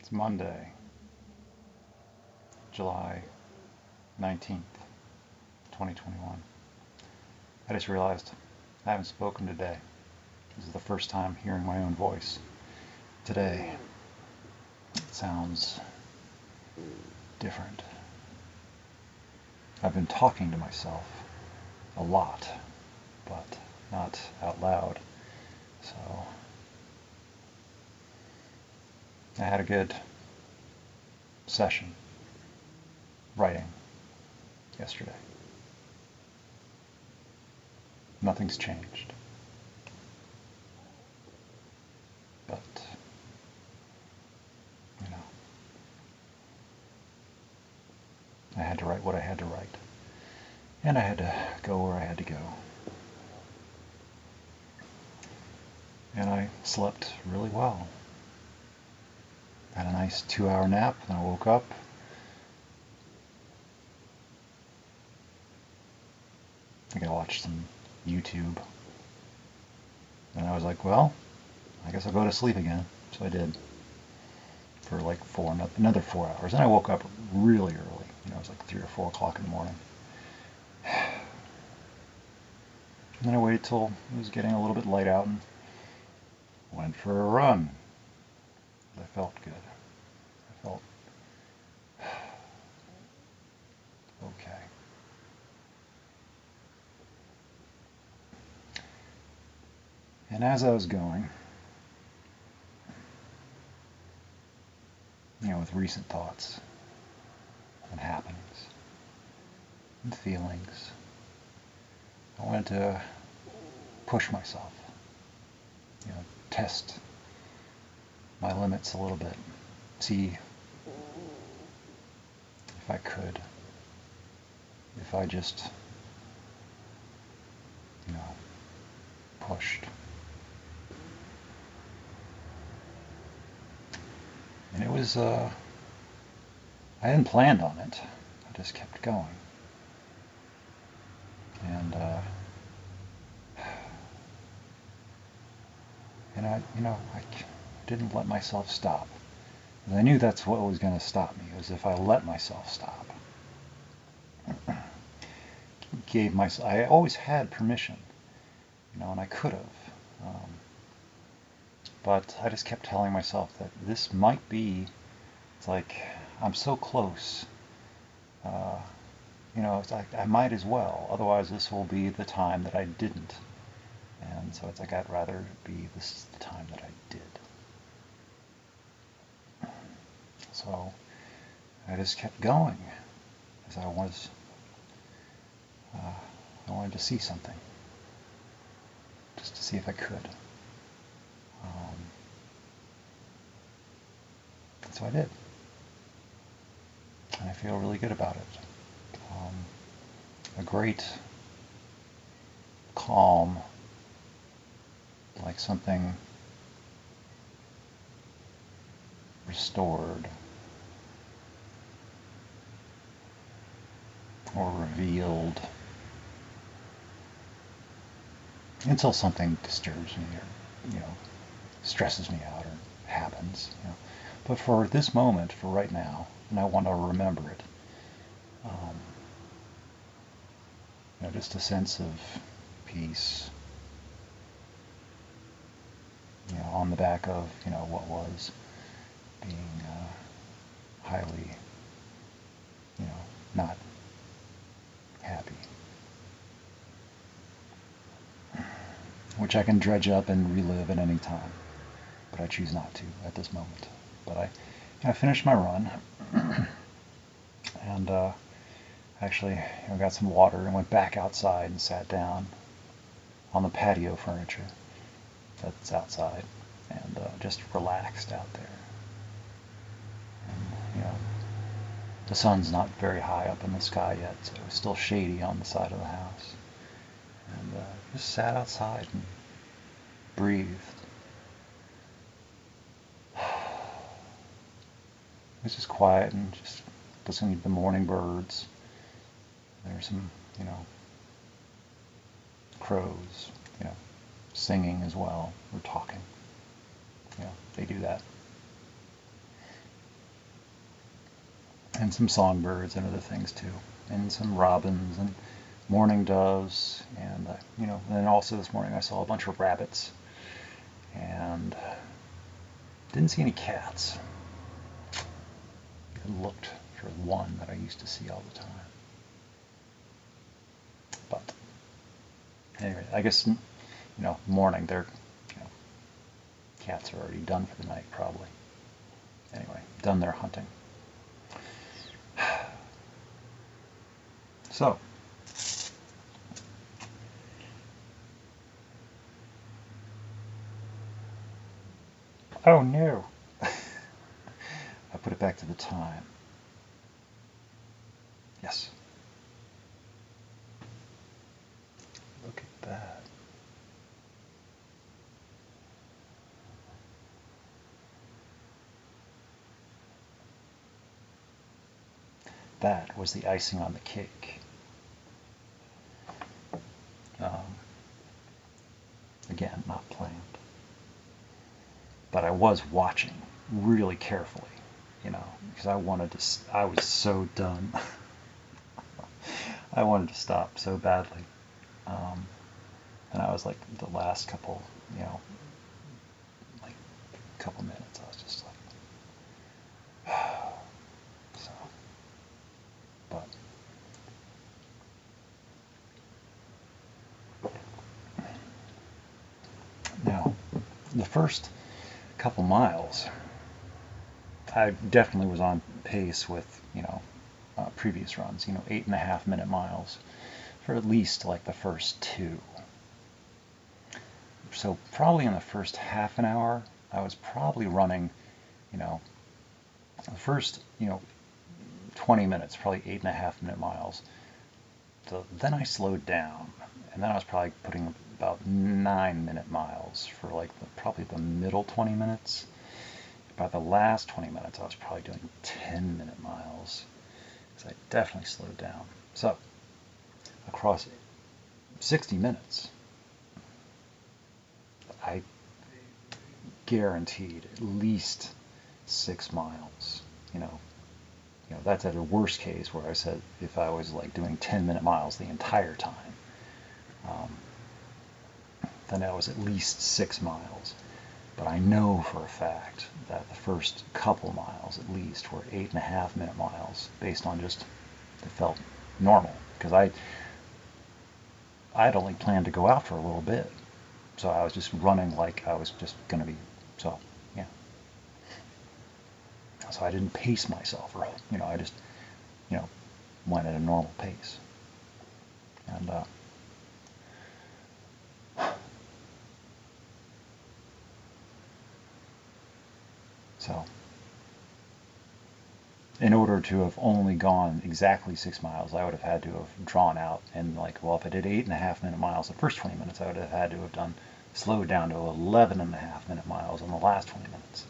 It's Monday, July 19th, 2021. I just realized I haven't spoken today. This is the first time hearing my own voice. Today, it sounds different. I've been talking to myself a lot, but not out loud. So, I had a good session writing yesterday. Nothing's changed. But, I had to write what I had to write. And I had to go where I had to go. And I slept really well. Had a nice 2-hour nap, then I woke up. I think I watched some YouTube. And I was like, well, I guess I'll go to sleep again. So I did. For like another 4 hours. And I woke up really early. It was like 3 or 4 o'clock in the morning. And then I waited till it was getting a little bit light out and went for a run. I felt good. I felt okay. And as I was going, with recent thoughts and happenings and feelings, I wanted to push myself, test my limits a little bit, see if I could, if I just, pushed. And it was, I hadn't planned on it. I just kept going. And I didn't let myself stop. And I knew that's what was going to stop me, was if I let myself stop. I always had permission, and I could have. But I just kept telling myself that this might be, it's like, I'm so close. It's like, I might as well, otherwise this will be the time that I didn't. And so it's like, I'd rather this is the time that I did. So I just kept going, as I wanted to see something, just to see if I could. So I did. And I feel really good about it. A great calm, like something restored or revealed, until something disturbs me or stresses me out or happens. But for this moment, for right now, and I want to remember it, just a sense of peace, on the back of what was being highly, not happy, which I can dredge up and relive at any time, but I choose not to at this moment. But I finished my run, and actually got some water and went back outside and sat down on the patio furniture that's outside and just relaxed out there. And, the sun's not very high up in the sky yet, so it was still shady on the side of the house. And just sat outside and breathed. It was just quiet and just listening to the morning birds. There's some, crows, singing as well, or talking. They do that. and some songbirds and other things too, and some robins and mourning doves, and and then also this morning I saw a bunch of rabbits, and didn't see any cats. I looked for one that I used to see all the time. But anyway, I guess morning cats are already done for the night probably. Anyway, done their hunting. So, oh no, I put it back to the time. Yes. Look at that. That was the icing on the cake. Again, not planned. But I was watching really carefully, because I was so done. I wanted to stop so badly. And I was like, the last couple minutes, I was just like, so, but. Now, the first couple miles, I definitely was on pace with, previous runs, 8.5-minute miles for at least like the first two. So probably in the first half an hour, I was probably running, the first, 20 minutes, probably 8.5-minute miles. So then I slowed down, and then I was probably putting about 9-minute miles for like probably the middle 20 minutes. By the last 20 minutes, I was probably doing 10-minute miles, because I definitely slowed down. So across 60 minutes, I guaranteed at least 6 miles. That's at a worst case where I said if I was like doing 10-minute miles the entire time, then that was at least 6 miles. But I know for a fact that the first couple miles at least were 8.5-minute miles, based on just, it felt normal, because I'd only planned to go out for a little bit. So I was just running like I was just going to be, so, yeah. So I didn't pace myself, or, I just, went at a normal pace. And, so, in order to have only gone exactly 6 miles, I would have had to have drawn out, and like, well, if I did 8.5-minute miles the first 20 minutes, I would have had to have slowed down to 11.5-minute miles in the last 20 minutes,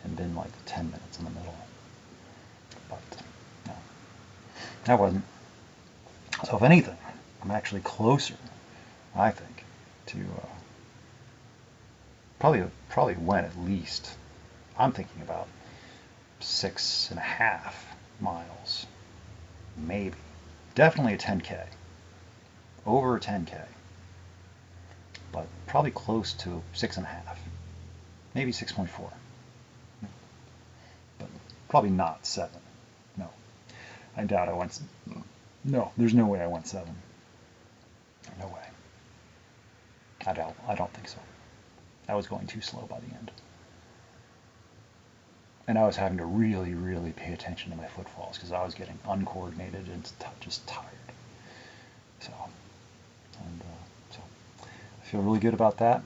and been like 10 minutes in the middle. But, no, that wasn't. So if anything, I'm actually closer, I think, to, probably went at least, I'm thinking about 6.5 miles, maybe. Definitely a 10K, over a 10K, but probably close to 6.5, maybe 6.4, but probably not 7. No, I doubt I went. No, there's no way I went 7. No way. I don't think so. I was going too slow by the end. And I was having to really, really pay attention to my footfalls, because I was getting uncoordinated and just tired. So, so I feel really good about that.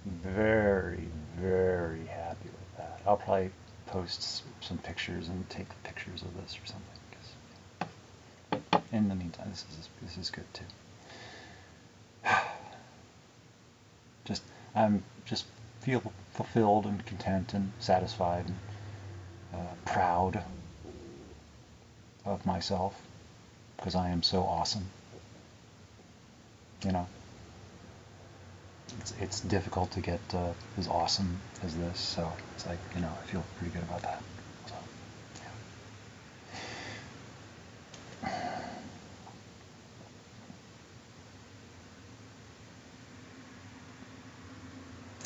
Very, very happy with that. I'll probably post some pictures and take pictures of this or something. In the meantime, this is good too. I'm just feel fulfilled and content and satisfied and proud of myself, because I am so awesome. It's difficult to get as awesome as this, so it's like, I feel pretty good about that. So, yeah.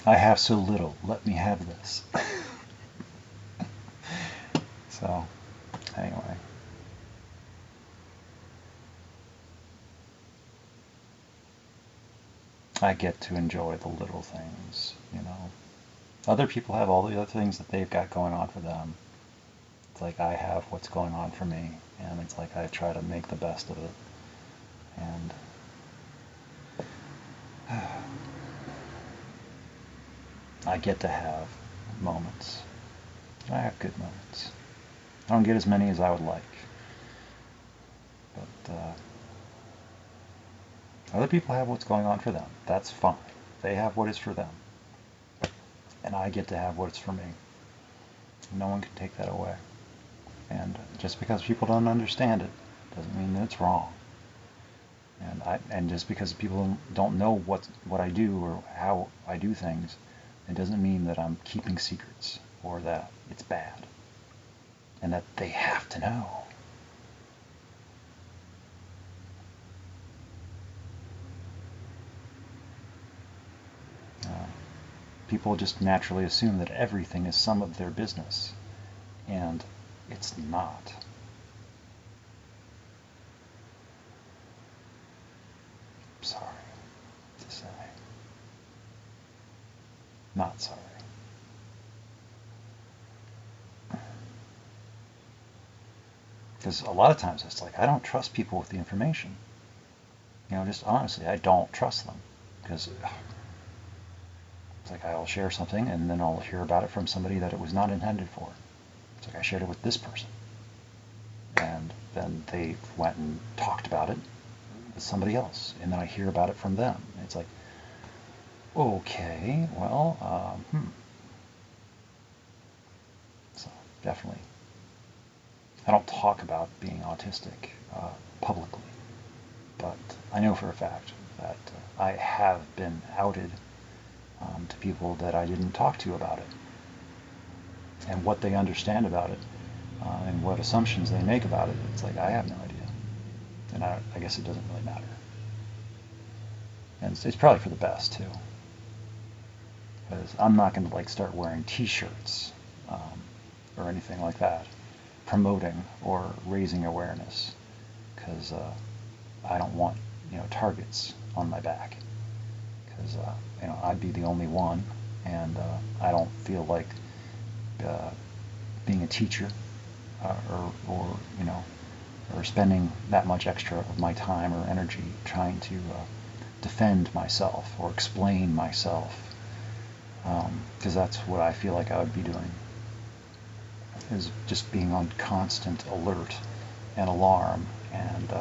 I have so little, let me have this. So, anyway. I get to enjoy the little things, you know. Other people have all the other things that they've got going on for them. It's like I have what's going on for me, and it's like I try to make the best of it. And I get to have moments. I have good moments. I don't get as many as I would like. But other people have what's going on for them. That's fine. They have what is for them. And I get to have what's for me. No one can take that away. And just because people don't understand it doesn't mean that it's wrong. And just because people don't know what I do or how I do things, it doesn't mean that I'm keeping secrets or that it's bad and that they have to know. People just naturally assume that everything is some of their business, and it's not. Sorry to say. Not sorry. Because a lot of times it's like, I don't trust people with the information. You know, just honestly, I don't trust them. Because it's like I'll share something and then I'll hear about it from somebody that it was not intended for. It's like I shared it with this person. And then they went and talked about it with somebody else. And then I hear about it from them. And it's like, okay, well, So definitely. I don't talk about being autistic publicly. But I know for a fact that I have been outed to people that I didn't talk to about it. And what they understand about it and what assumptions they make about it, it's like I have no idea. And I guess it doesn't really matter. And it's probably for the best too. Because I'm not going to like start wearing t-shirts or anything like that promoting or raising awareness, because I don't want, targets on my back, because I'd be the only one, and I don't feel like being a teacher or spending that much extra of my time or energy trying to defend myself or explain myself, because that's what I feel like I would be doing, is just being on constant alert and alarm, and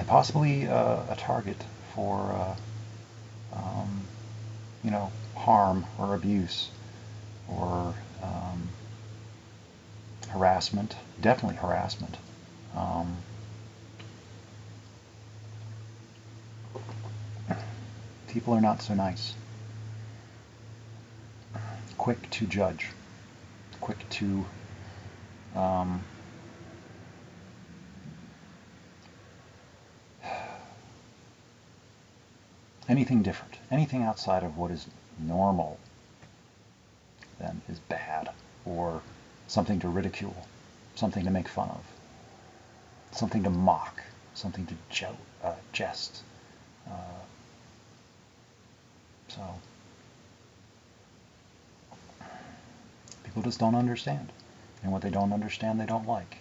possibly a target for harm or abuse or harassment, definitely harassment. People are not so nice. Quick to judge. Quick to anything different, anything outside of what is normal, then is bad, or something to ridicule, something to make fun of, something to mock, something to jest. So people just don't understand, and what they don't understand, they don't like.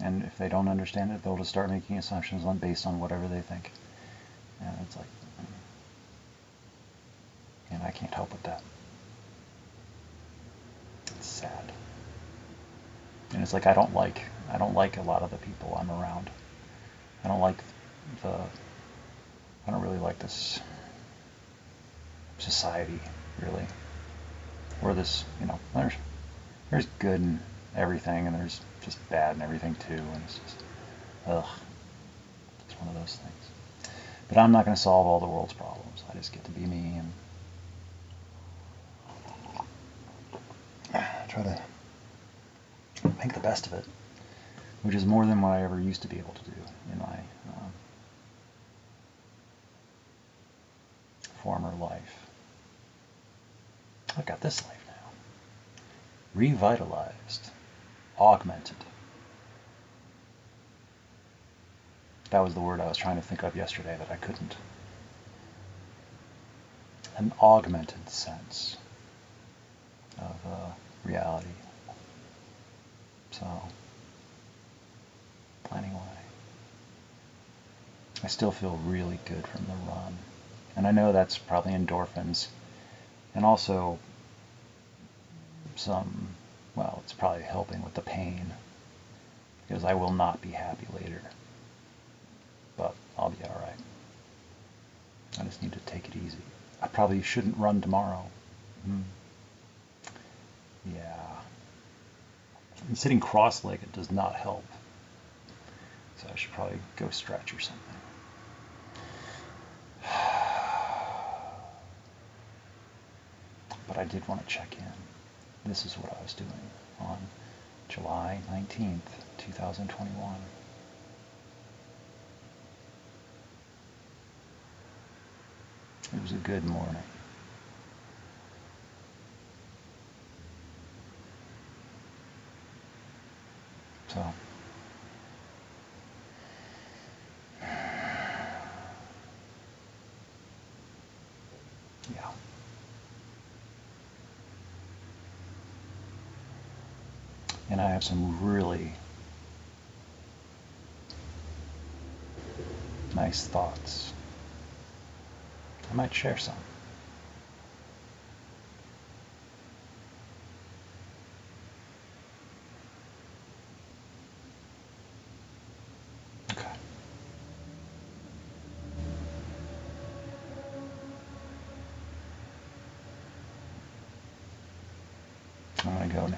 And if they don't understand it, they'll just start making assumptions based on whatever they think. And it's like, and I can't help with that. It's sad. And it's like I don't like a lot of the people I'm around. I don't really like this society, really. Or this, there's good in everything, and there's just bad in everything too, and it's just, ugh. It's one of those things. But I'm not going to solve all the world's problems. I just get to be me and try to make the best of it, which is more than what I ever used to be able to do in my former life. I've got this life now. Revitalized. Augmented. That was the word I was trying to think of yesterday that I couldn't. An augmented sense of reality. So, anyway. I still feel really good from the run. And I know that's probably endorphins. And also some, well, it's probably helping with the pain. Because I will not be happy later. But I'll be alright. I just need to take it easy. I probably shouldn't run tomorrow. Yeah. And sitting cross-legged does not help. So I should probably go stretch or something. But I did want to check in. This is what I was doing on July 19th, 2021. It was a good morning. So, yeah. And I have some really nice thoughts. I might share some. Okay. I'm going to go now.